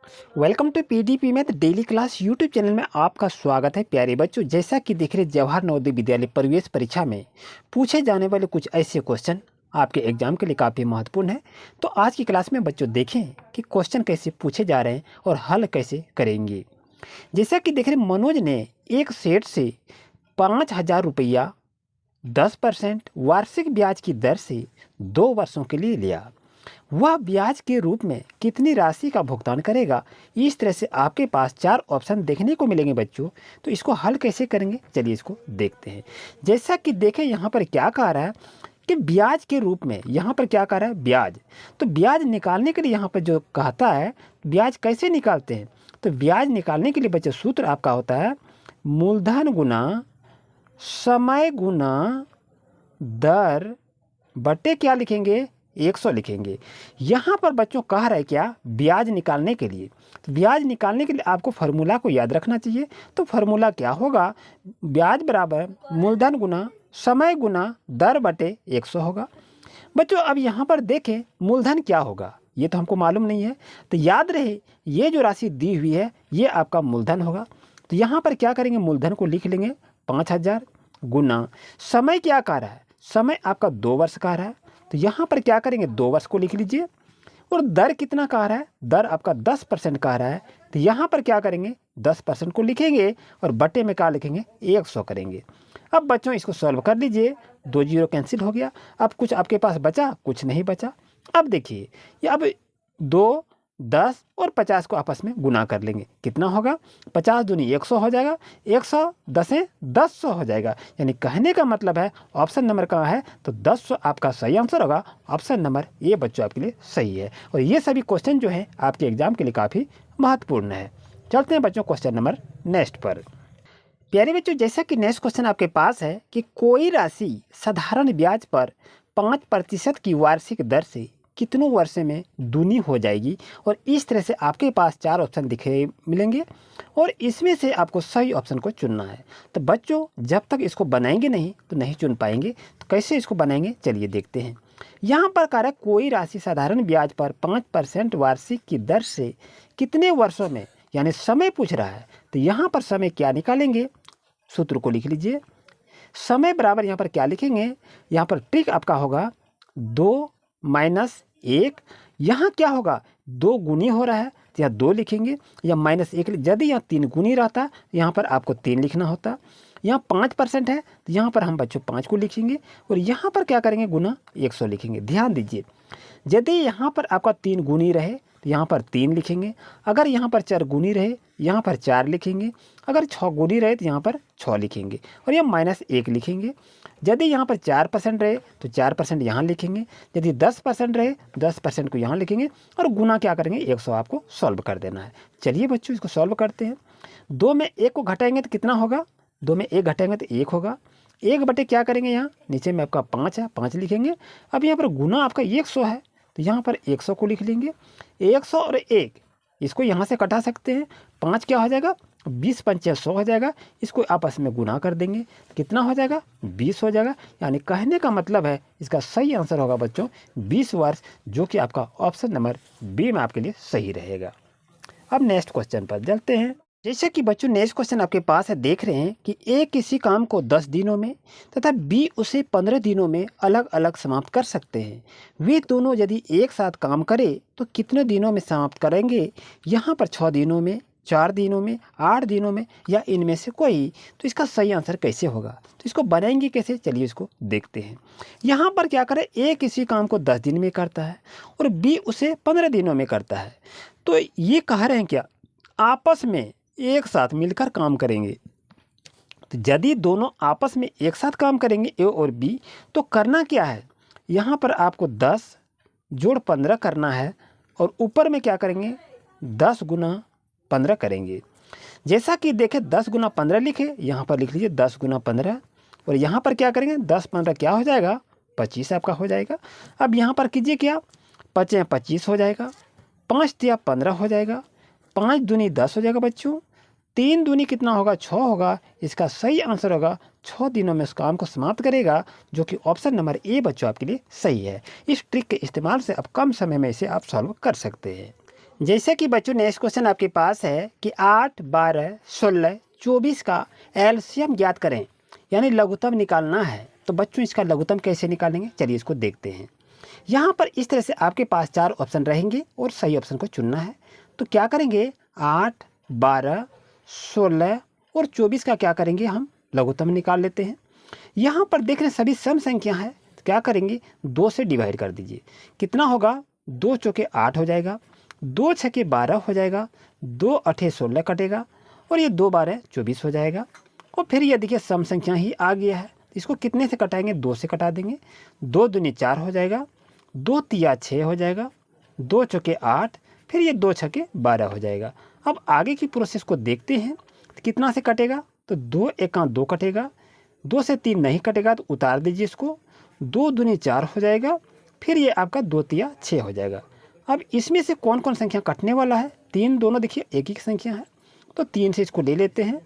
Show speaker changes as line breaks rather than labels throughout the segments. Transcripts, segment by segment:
Welcome to PDP math daily class YouTube channel में आपका स्वागत है प्यारे बच्चों। जैसा कि देख रहे जवाहर नवोदय विद्यालय प्रवेश परीक्षा में पूछे जाने वाले कुछ ऐसे क्वेश्चन आपके एग्जाम के लिए काफ़ी महत्वपूर्ण है। तो आज की क्लास में बच्चों देखें कि क्वेश्चन कैसे पूछे जा रहे हैं और हल कैसे करेंगे। जैसा कि देख रहे मनोज ने एक सेठ से 5,000 रुपया 10% वार्षिक ब्याज की दर से 2 वर्षों के लिए लिया। वह ब्याज के रूप में कितनी राशि का भुगतान करेगा। इस तरह से आपके पास 4 ऑप्शन देखने को मिलेंगे बच्चों। तो इसको हल कैसे करेंगे, चलिए इसको देखते हैं। जैसा कि देखें यहाँ पर क्या कह रहा है कि ब्याज के रूप में, यहाँ पर क्या कह रहा है ब्याज। तो ब्याज निकालने के लिए यहाँ पर जो कहता है ब्याज कैसे निकालते हैं, तो ब्याज निकालने के लिए बच्चे सूत्र आपका होता है मूलधन गुना समय गुना दर बटे क्या लिखेंगे 100 लिखेंगे। यहाँ पर बच्चों कह रहा है क्या ब्याज निकालने के लिए। तो ब्याज निकालने के लिए आपको फार्मूला को याद रखना चाहिए। तो फार्मूला क्या होगा, ब्याज बराबर मूलधन गुना समय गुना दर बटे 100 होगा। बच्चों अब यहाँ पर देखें मूलधन क्या होगा, ये तो हमको मालूम नहीं है। तो याद रहे ये जो राशि दी हुई है ये आपका मूलधन होगा। तो यहाँ पर क्या करेंगे, मूलधन को लिख लेंगे 5,000 गुना समय क्या कह रहा है, समय आपका 2 वर्ष का रहा है। तो यहाँ पर क्या करेंगे 2 वर्ष को लिख लीजिए। और दर कितना कह रहा है, दर आपका 10% कह रहा है। तो यहाँ पर क्या करेंगे 10% को लिखेंगे और बटे में क्या लिखेंगे 100 करेंगे। अब बच्चों इसको सॉल्व कर लीजिए, 2 जीरो कैंसिल हो गया। अब कुछ आपके पास बचा, कुछ नहीं बचा। अब देखिए ये अब 2, 10 और 50 को आपस में गुना कर लेंगे, कितना होगा 50 दूनी 100 हो जाएगा, 100 10 100 हो जाएगा। यानी कहने का मतलब है ऑप्शन नंबर कहाँ है, तो 100 आपका सही आंसर होगा। ऑप्शन नंबर ये बच्चों आपके लिए सही है। और ये सभी क्वेश्चन जो है आपके एग्जाम के लिए काफ़ी महत्वपूर्ण है। चलते हैं बच्चों क्वेश्चन नंबर नेक्स्ट पर। प्यारे बच्चों जैसा कि नेक्स्ट क्वेश्चन आपके पास है कि कोई राशि साधारण ब्याज पर 5% की वार्षिक दर से कितनों वर्ष में दूनी हो जाएगी। और इस तरह से आपके पास 4 ऑप्शन दिखे मिलेंगे और इसमें से आपको सही ऑप्शन को चुनना है। तो बच्चों जब तक इसको बनाएंगे नहीं तो नहीं चुन पाएंगे। तो कैसे इसको बनाएंगे चलिए देखते हैं। यहाँ पर कह रहा है कोई राशि साधारण ब्याज पर 5% वार्षिक की दर से कितने वर्षों में, यानी समय पूछ रहा है। तो यहाँ पर समय क्या निकालेंगे, सूत्र को लिख लीजिए। समय बराबर यहाँ पर क्या लिखेंगे, यहाँ पर ट्रिक आपका होगा 2 माइनस 1। यहाँ क्या होगा 2 गुनी हो रहा है तो यहाँ 2 लिखेंगे, या -1। यदि यहाँ 3 गुनी रहता यहाँ पर आपको 3 लिखना होता। यहाँ 5% है तो यहाँ पर हम बच्चों 5 को लिखेंगे और यहाँ पर क्या करेंगे गुना 100 लिखेंगे। ध्यान दीजिए यदि यहाँ पर आपका 3 गुनी रहे तो यहाँ पर 3 लिखेंगे। अगर यहाँ पर 4 गुनी रहे यहाँ पर 4 लिखेंगे। अगर 6 गुनी रहे तो यहाँ पर 6 लिखेंगे और यह -1 लिखेंगे। यदि यहाँ पर 4% रहे तो 4% यहाँ लिखेंगे। यदि 10% रहे 10% को यहाँ लिखेंगे और गुना क्या करेंगे 100 आपको सॉल्व कर देना है। चलिए बच्चों इसको सॉल्व करते हैं। 2 में 1 को घटाएंगे तो कितना होगा, 2 में 1 घटाएंगे तो 1 होगा। 1 बटे क्या करेंगे, यहाँ नीचे में आपका 5 है 5 लिखेंगे। अब यहाँ पर गुना आपका 100 है तो यहाँ पर 100 को लिख लेंगे। 100 और 1 इसको यहाँ से कटा सकते हैं। 5 क्या हो जाएगा 20 पंचे 100 हो जाएगा। इसको आपस में गुना कर देंगे, कितना हो जाएगा 20 हो जाएगा। यानी कहने का मतलब है इसका सही आंसर होगा बच्चों 20 वर्ष, जो कि आपका ऑप्शन नंबर बी में आपके लिए सही रहेगा। अब नेक्स्ट क्वेश्चन पर चलते हैं। जैसे कि बच्चों नेक्स्ट क्वेश्चन आपके पास है, देख रहे हैं कि ए किसी काम को 10 दिनों में तथा बी उसे 15 दिनों में अलग अलग समाप्त कर सकते हैं। वे दोनों यदि एक साथ काम करें तो कितने दिनों में समाप्त करेंगे। यहाँ पर 6 दिनों में, 4 दिनों में, 8 दिनों में या इनमें से कोई। तो इसका सही आंसर कैसे होगा, तो इसको बनाएंगे कैसे, चलिए इसको देखते हैं। यहाँ पर क्या करें, ए किसी काम को 10 दिन में करता है और बी उसे 15 दिनों में करता है। तो ये कह रहे हैं क्या आपस में एक साथ मिलकर काम करेंगे। तो यदि दोनों आपस में एक साथ काम करेंगे ए और बी, तो करना क्या है, यहाँ पर आपको 10 जोड़ 15 करना है और ऊपर में क्या करेंगे 10 गुना 15 करेंगे। जैसा कि देखें 10 गुना 15 लिखे, यहाँ पर लिख लीजिए 10 गुना 15 और यहाँ पर क्या करेंगे 10 15 क्या हो जाएगा 25 आपका हो जाएगा। अब यहाँ पर कीजिए क्या 5 25 हो जाएगा, 5 तिया 15 हो जाएगा, 5 दूनी 10 हो जाएगा बच्चों, 3 दूनी कितना होगा 6 होगा। इसका सही आंसर होगा 6 दिनों में उस काम को समाप्त करेगा, जो कि ऑप्शन नंबर ए बच्चों आपके लिए सही है। इस ट्रिक के इस्तेमाल से अब कम समय में इसे आप सॉल्व कर सकते हैं। जैसे कि बच्चों नेक्स्ट क्वेश्चन आपके पास है कि 8, 12, 16, 24 का एलसीएम ज्ञात करें, यानी लघुत्तम निकालना है। तो बच्चों इसका लघुत्तम कैसे निकालेंगे, चलिए इसको देखते हैं। यहाँ पर इस तरह से आपके पास 4 ऑप्शन रहेंगे और सही ऑप्शन को चुनना है। तो क्या करेंगे, 8, 12, 16 और 24 का क्या करेंगे, हम लघुत्तम निकाल लेते हैं। यहाँ पर देख रहे सभी सम संख्या है, तो क्या करेंगे, 2 से डिवाइड कर दीजिए। कितना होगा, 2 चौके 8 हो जाएगा, 2 छके 12 हो जाएगा, 2 अठे 16 कटेगा और ये 2 12 24 हो जाएगा। और फिर ये देखिए सम संख्या ही आ गया है, इसको कितने से कटाएंगे, 2 से कटा देंगे। 2 दूनी 4 हो जाएगा, 2 तिया 6 हो जाएगा, 2 चौके 8, फिर ये 2 छके 12 हो जाएगा। अब आगे की प्रोसेस को देखते हैं, तो कितना से कटेगा, तो 2 एका 2 कटेगा, 2 से 3 नहीं कटेगा तो उतार दीजिए इसको, 2 दूनी 4 हो जाएगा, फिर ये आपका 2 तिया 6 हो जाएगा। अब इसमें से कौन कौन संख्या कटने वाला है, 3 दोनों देखिए एक ही संख्या है, तो 3 से इसको ले लेते हैं।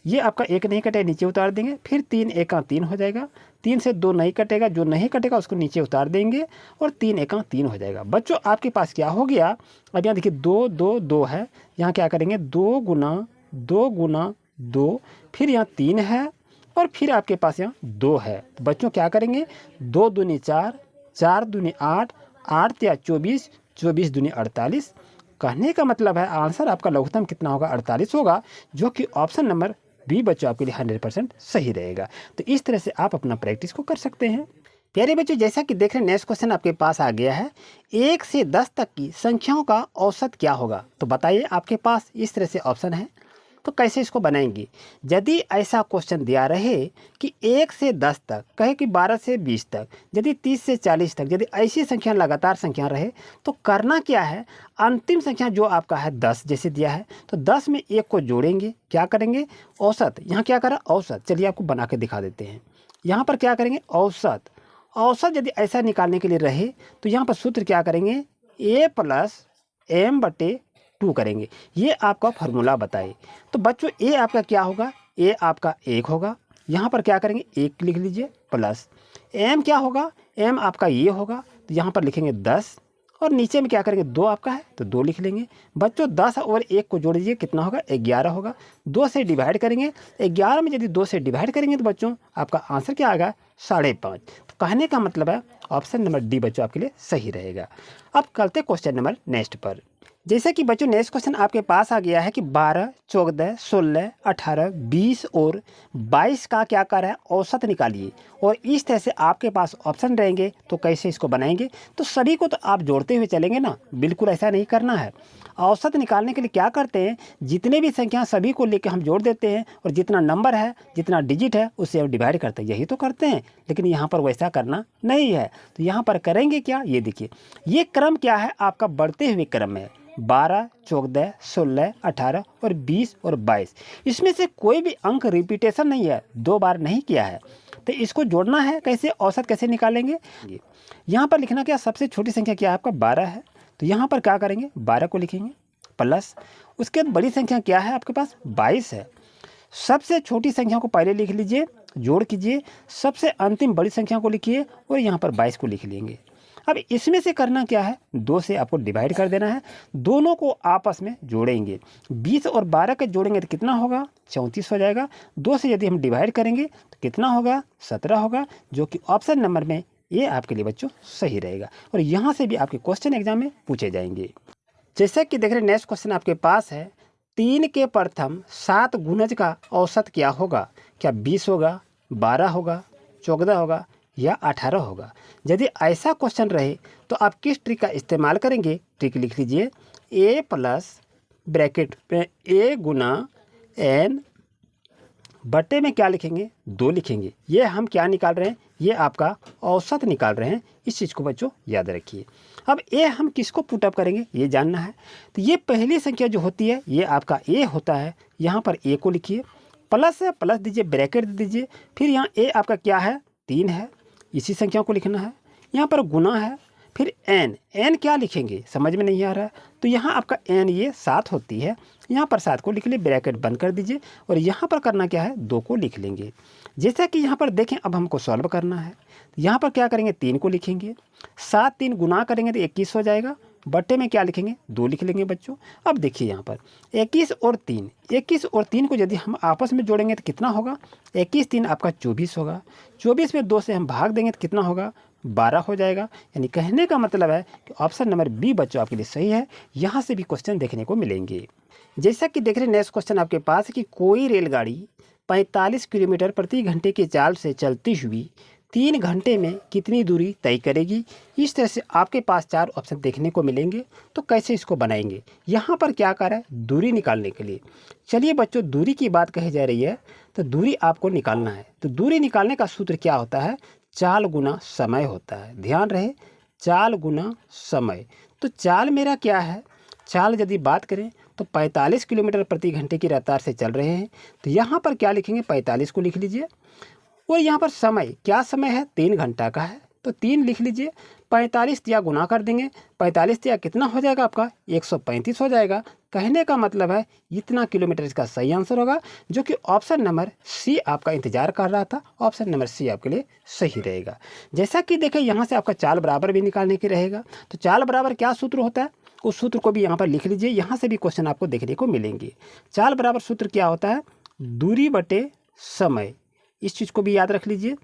ये आपका 1 नहीं कटेगा, नीचे उतार देंगे, फिर 3 एका 3 हो जाएगा, 3 से 2 नहीं कटेगा, जो नहीं कटेगा उसको नीचे उतार देंगे और 3 एका 3 हो जाएगा। बच्चों आपके पास क्या हो गया, अब यहाँ देखिए 2 2 2 है, यहाँ क्या करेंगे 2 गुना 2 गुना 2, फिर यहाँ 3 है और फिर आपके पास यहाँ 2 है। तो बच्चों क्या करेंगे, 2 दूनी 4, 4 दूनी 8, 8 तिया 24, 24 दूनी 48। कहने का मतलब है आंसर आपका लघुत्तम कितना होगा, 48 होगा, जो कि ऑप्शन नंबर बी बच्चों आपके लिए 100% सही रहेगा। तो इस तरह से आप अपना प्रैक्टिस को कर सकते हैं। प्यारे बच्चों जैसा कि देख रहे हैं नेक्स्ट क्वेश्चन आपके पास आ गया है, 1 से 10 तक की संख्याओं का औसत क्या होगा। तो बताइए, आपके पास इस तरह से ऑप्शन है, तो कैसे इसको बनाएंगे। यदि ऐसा क्वेश्चन दिया रहे कि 1 से 10 तक, कहे कि 12 से 20 तक, यदि 30 से 40 तक, यदि ऐसी संख्या लगातार संख्या रहे तो करना क्या है, अंतिम संख्या जो आपका है 10 जैसे दिया है, तो 10 में 1 को जोड़ेंगे, क्या करेंगे, औसत। यहाँ क्या करा, औसत। चलिए आपको बना के दिखा देते हैं। यहाँ पर क्या करेंगे, औसत। औसत यदि ऐसा निकालने के लिए रहे तो यहाँ पर सूत्र क्या करेंगे, a + m/2 करेंगे। ये आपका फार्मूला बताए। तो बच्चों ए आपका क्या होगा, ए आपका 1 होगा, यहाँ पर क्या करेंगे 1 लिख लीजिए, प्लस एम क्या होगा, एम आपका ये होगा, तो यहाँ पर लिखेंगे 10 और नीचे में क्या करेंगे 2 आपका है तो 2 लिख लेंगे। बच्चों 10 और 1 को जोड़ दीजिए, कितना होगा 11 होगा। 2 से डिवाइड करेंगे, 11 में यदि 2 से डिवाइड करेंगे तो बच्चों आपका आंसर क्या आएगा, 5.5। तो कहने का मतलब है ऑप्शन नंबर डी बच्चों आपके लिए सही रहेगा। अब करते क्वेश्चन नंबर नेक्स्ट पर। जैसे कि बच्चों नेक्स्ट क्वेश्चन आपके पास आ गया है कि 12, 14, 16, 18, 20 और 22 का क्या कर रहा है, औसत निकालिए। और इस तरह से आपके पास ऑप्शन रहेंगे, तो कैसे इसको बनाएंगे, तो सभी को तो आप जोड़ते हुए चलेंगे ना, बिल्कुल ऐसा नहीं करना है। औसत निकालने के लिए क्या करते हैं, जितने भी संख्या सभी को लेकर हम जोड़ देते हैं और जितना नंबर है, जितना डिजिट है उससे हम डिवाइड करते हैं, यही तो करते हैं। लेकिन यहाँ पर वैसा करना नहीं है। तो यहाँ पर करेंगे क्या, ये देखिए, ये क्रम क्या है आपका, बढ़ते हुए क्रम है। 12, 14, 16, 18 और 20 और 22, इसमें से कोई भी अंक रिपीटेशन नहीं है, 2 बार नहीं किया है। तो इसको जोड़ना है कैसे, औसत कैसे निकालेंगे। यहाँ पर लिखना क्या, सबसे छोटी संख्या क्या है आपका 12 है, तो यहाँ पर क्या करेंगे 12 को लिखेंगे, प्लस उसके बाद बड़ी संख्या क्या है आपके पास 22 है। सबसे छोटी संख्या को पहले लिख लीजिए, जोड़ कीजिए, सबसे अंतिम बड़ी संख्या को लिखिए और यहाँ पर 22 को लिख लेंगे। अब इसमें से करना क्या है, 2 से आपको डिवाइड कर देना है, दोनों को आपस में जोड़ेंगे। 20 और 12 के जोड़ेंगे तो कितना होगा, 34 हो जाएगा। 2 से यदि हम डिवाइड करेंगे तो कितना होगा, 17 होगा, जो कि ऑप्शन नंबर में ये आपके लिए बच्चों सही रहेगा। और यहाँ से भी आपके क्वेश्चन एग्जाम में पूछे जाएंगे। जैसा कि देख रहे हैं नेक्स्ट क्वेश्चन आपके पास है, 3 के प्रथम 7 गुणज का औसत क्या होगा। क्या 20 होगा, 12 होगा, 14 होगा या 18 होगा। यदि ऐसा क्वेश्चन रहे तो आप किस ट्रिक का इस्तेमाल करेंगे, ट्रिक लिख लीजिए, a प्लस ब्रैकेट में a गुना n बटे में क्या लिखेंगे, 2 लिखेंगे। ये हम क्या निकाल रहे हैं, ये आपका औसत निकाल रहे हैं। इस चीज़ को बच्चों याद रखिए। अब ए हम किसको पुटअप करेंगे ये जानना है। तो ये पहली संख्या जो होती है ये आपका ए होता है, यहाँ पर ए को लिखिए, प्लस है प्लस दीजिए, ब्रैकेट दे दीजिए, फिर यहाँ ए आपका क्या है 3 है, इसी संख्या को लिखना है। यहाँ पर गुना है, फिर n क्या लिखेंगे समझ में नहीं आ रहा है, तो यहाँ आपका n ये 7 होती है, यहाँ पर 7 को लिख लिए, ब्रैकेट बंद कर दीजिए और यहाँ पर करना क्या है 2 को लिख लेंगे। जैसा कि यहाँ पर देखें, अब हमको सॉल्व करना है। यहाँ पर क्या करेंगे 3 को लिखेंगे, 7 3 गुना करेंगे तो 21 हो जाएगा, बट्टे में क्या लिखेंगे 2 लिख लेंगे बच्चों। अब देखिए यहाँ पर 21 और 3, 21 और 3 को यदि हम आपस में जोड़ेंगे तो कितना होगा, 21 3 आपका 24 होगा, 24 में 2 से हम भाग देंगे तो कितना होगा 12 हो जाएगा। यानी कहने का मतलब है कि ऑप्शन नंबर बी बच्चों आपके लिए सही है। यहाँ से भी क्वेश्चन देखने को मिलेंगे। जैसा कि देख रहे नेक्स्ट क्वेश्चन आपके पास है कि कोई रेलगाड़ी 45 किलोमीटर प्रति घंटे की चाल से चलती हुई 3 घंटे में कितनी दूरी तय करेगी। इस तरह से आपके पास 4 ऑप्शन देखने को मिलेंगे। तो कैसे इसको बनाएंगे, यहाँ पर क्या कर रहा है दूरी निकालने के लिए। चलिए बच्चों, दूरी की बात कही जा रही है तो दूरी आपको निकालना है। तो दूरी निकालने का सूत्र क्या होता है, चाल गुना समय होता है। ध्यान रहे, चाल गुना समय। तो चाल मेरा क्या है, चाल यदि बात करें तो 45 किलोमीटर प्रति घंटे की रफ्तार से चल रहे हैं। तो यहाँ पर क्या लिखेंगे 45 को लिख लीजिए। और यहाँ पर समय क्या समय है 3 घंटा का है, तो 3 लिख लीजिए। 45 या गुना कर देंगे, 45 या कितना हो जाएगा आपका 135 हो जाएगा। कहने का मतलब है इतना किलोमीटर इसका सही आंसर होगा, जो कि ऑप्शन नंबर सी आपका इंतजार कर रहा था। ऑप्शन नंबर सी आपके लिए सही रहेगा। जैसा कि देखें यहाँ से आपका चाल बराबर भी निकालने की रहेगा। तो चाल बराबर क्या सूत्र होता है, उस सूत्र को भी यहाँ पर लिख लीजिए। यहाँ से भी क्वेश्चन आपको देखने को मिलेंगे। चाल बराबर सूत्र क्या होता है, दूरी बटे समय। इस चीज़ को भी याद रख लीजिए।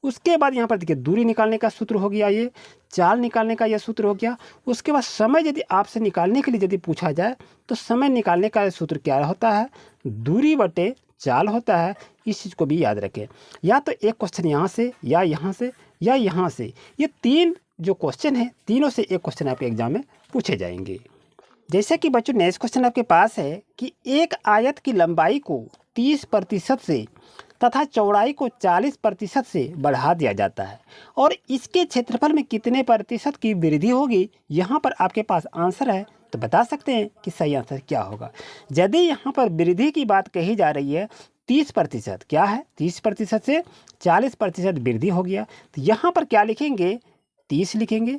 उसके बाद यहाँ पर देखिए दूरी निकालने का सूत्र हो गया, ये चाल निकालने का यह सूत्र हो गया। उसके बाद समय यदि आपसे निकालने के लिए यदि पूछा जाए तो समय निकालने का सूत्र क्या होता है, दूरी बटे चाल होता है। इस चीज़ को भी याद रखें। या तो एक क्वेश्चन यहाँ से या यहाँ से या यहाँ से, ये 3 जो क्वेश्चन है तीनों से एक क्वेश्चन आपके एग्जाम में पूछे जाएंगे। जैसे कि बच्चों नेक्स्ट क्वेश्चन आपके पास है कि एक आयत की लंबाई को 30% से तथा चौड़ाई को 40% से बढ़ा दिया जाता है और इसके क्षेत्रफल में कितने प्रतिशत की वृद्धि होगी। यहाँ पर आपके पास आंसर है तो बता सकते हैं कि सही आंसर क्या होगा। यदि यहाँ पर वृद्धि की बात कही जा रही है 30%, क्या है 30% से 40% वृद्धि हो गया। तो यहाँ पर क्या लिखेंगे 30 लिखेंगे,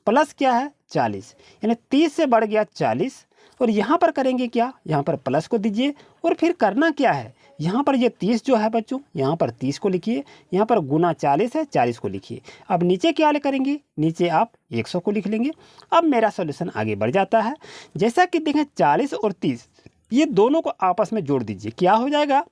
प्लस क्या है 40, यानी 30 से बढ़ गया 40। और यहाँ पर करेंगे क्या, यहाँ पर प्लस को दीजिए और फिर करना क्या है, यहाँ पर ये 30 जो है बच्चों, यहाँ पर 30 को लिखिए, यहाँ पर गुना 40 है 40 को लिखिए। अब नीचे क्या करेंगे, नीचे आप 100 को लिख लेंगे। अब मेरा सॉल्यूशन आगे बढ़ जाता है। जैसा कि देखें 40 और 30 ये दोनों को आपस में जोड़ दीजिए, क्या हो जाएगा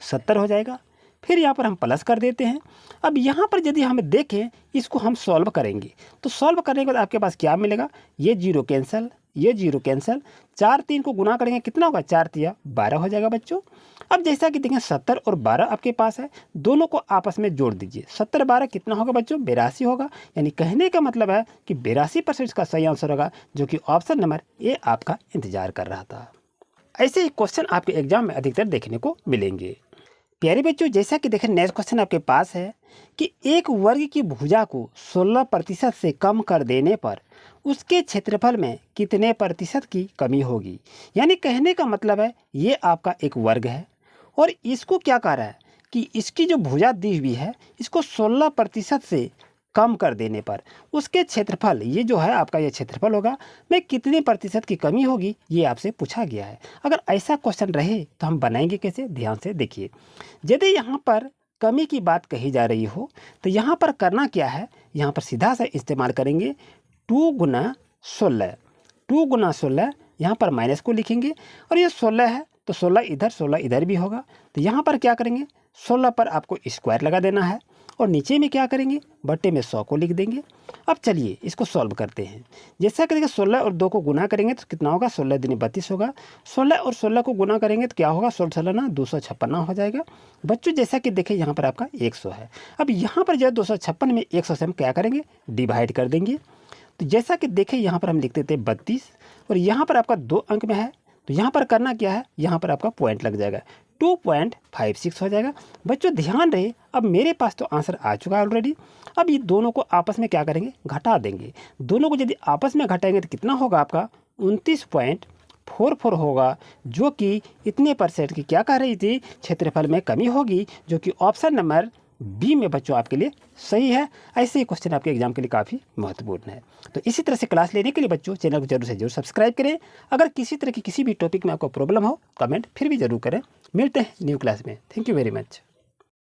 70 हो जाएगा। फिर यहाँ पर हम प्लस कर देते हैं। अब यहाँ पर यदि हम देखें इसको हम सॉल्व करेंगे तो सॉल्व करने के बाद आपके पास क्या मिलेगा, ये 0 कैंसिल, ये 0 कैंसिल, 4 3 को गुना करेंगे कितना होगा 4 3 12 हो जाएगा बच्चों। अब जैसा कि देखें 70 और 12 आपके पास है, दोनों को आपस में जोड़ दीजिए। 70 12 कितना होगा बच्चों 82 होगा। यानी कहने का मतलब है कि 82% का सही आंसर होगा, जो कि ऑप्शन नंबर ए आपका इंतजार कर रहा था। ऐसे ही क्वेश्चन आपके एग्जाम में अधिकतर देखने को मिलेंगे। प्यारे बच्चों, जैसा कि देखें नेक्स्ट क्वेश्चन आपके पास है कि एक वर्ग की भुजा को 16% से कम कर देने पर उसके क्षेत्रफल में कितने प्रतिशत की कमी होगी। यानी कहने का मतलब है ये आपका एक वर्ग है और इसको क्या कह रहा है कि इसकी जो भुजा दी हुई है इसको 16% से कम कर देने पर उसके क्षेत्रफल, ये जो है आपका ये क्षेत्रफल होगा, में कितने प्रतिशत की कमी होगी, ये आपसे पूछा गया है। अगर ऐसा क्वेश्चन रहे तो हम बनाएंगे कैसे, ध्यान से देखिए। यदि यहाँ पर कमी की बात कही जा रही हो तो यहाँ पर करना क्या है, यहाँ पर सीधा सा इस्तेमाल करेंगे 2 गुना 16, 2 गुना 16, यहाँ पर माइनस को लिखेंगे और ये 16 है तो 16 इधर भी होगा। तो यहाँ पर क्या करेंगे 16 पर आपको स्क्वायर लगा देना है और नीचे में क्या करेंगे बट्टे में 100 को लिख देंगे। अब चलिए इसको सॉल्व करते हैं। जैसा करेंगे 16 और 2 को गुना करेंगे तो कितना होगा 16 दूनी 32 होगा। 16 और 16 को गुना करेंगे तो क्या होगा 16 ना 256 हो जाएगा बच्चों। जैसा कि देखें यहाँ पर आपका 100 है। अब यहाँ पर जो 256 में 100 से हम क्या करेंगे डिवाइड कर देंगे। तो जैसा कि देखें यहाँ पर हम लिख देते हैं 32 और यहाँ पर आपका 2 अंक में है तो यहाँ पर करना क्या है, यहाँ पर आपका पॉइंट लग जाएगा 2.56 हो जाएगा बच्चों। ध्यान रहे अब मेरे पास तो आंसर आ चुका है ऑलरेडी। अब ये दोनों को आपस में क्या करेंगे घटा देंगे। दोनों को यदि आपस में घटाएंगे तो कितना होगा आपका 29.44 होगा, जो कि इतने परसेंट की क्या कह रही थी क्षेत्रफल में कमी होगी, जो कि ऑप्शन नंबर बी में बच्चों आपके लिए सही है। ऐसे ही क्वेश्चन आपके एग्जाम के लिए काफ़ी महत्वपूर्ण है। तो इसी तरह से क्लास लेने के लिए बच्चों चैनल को जरूर से जरूर सब्सक्राइब करें। अगर किसी तरह की किसी भी टॉपिक में आपको प्रॉब्लम हो कमेंट फिर भी जरूर करें। मिलते हैं न्यू क्लास में। Thank you very much.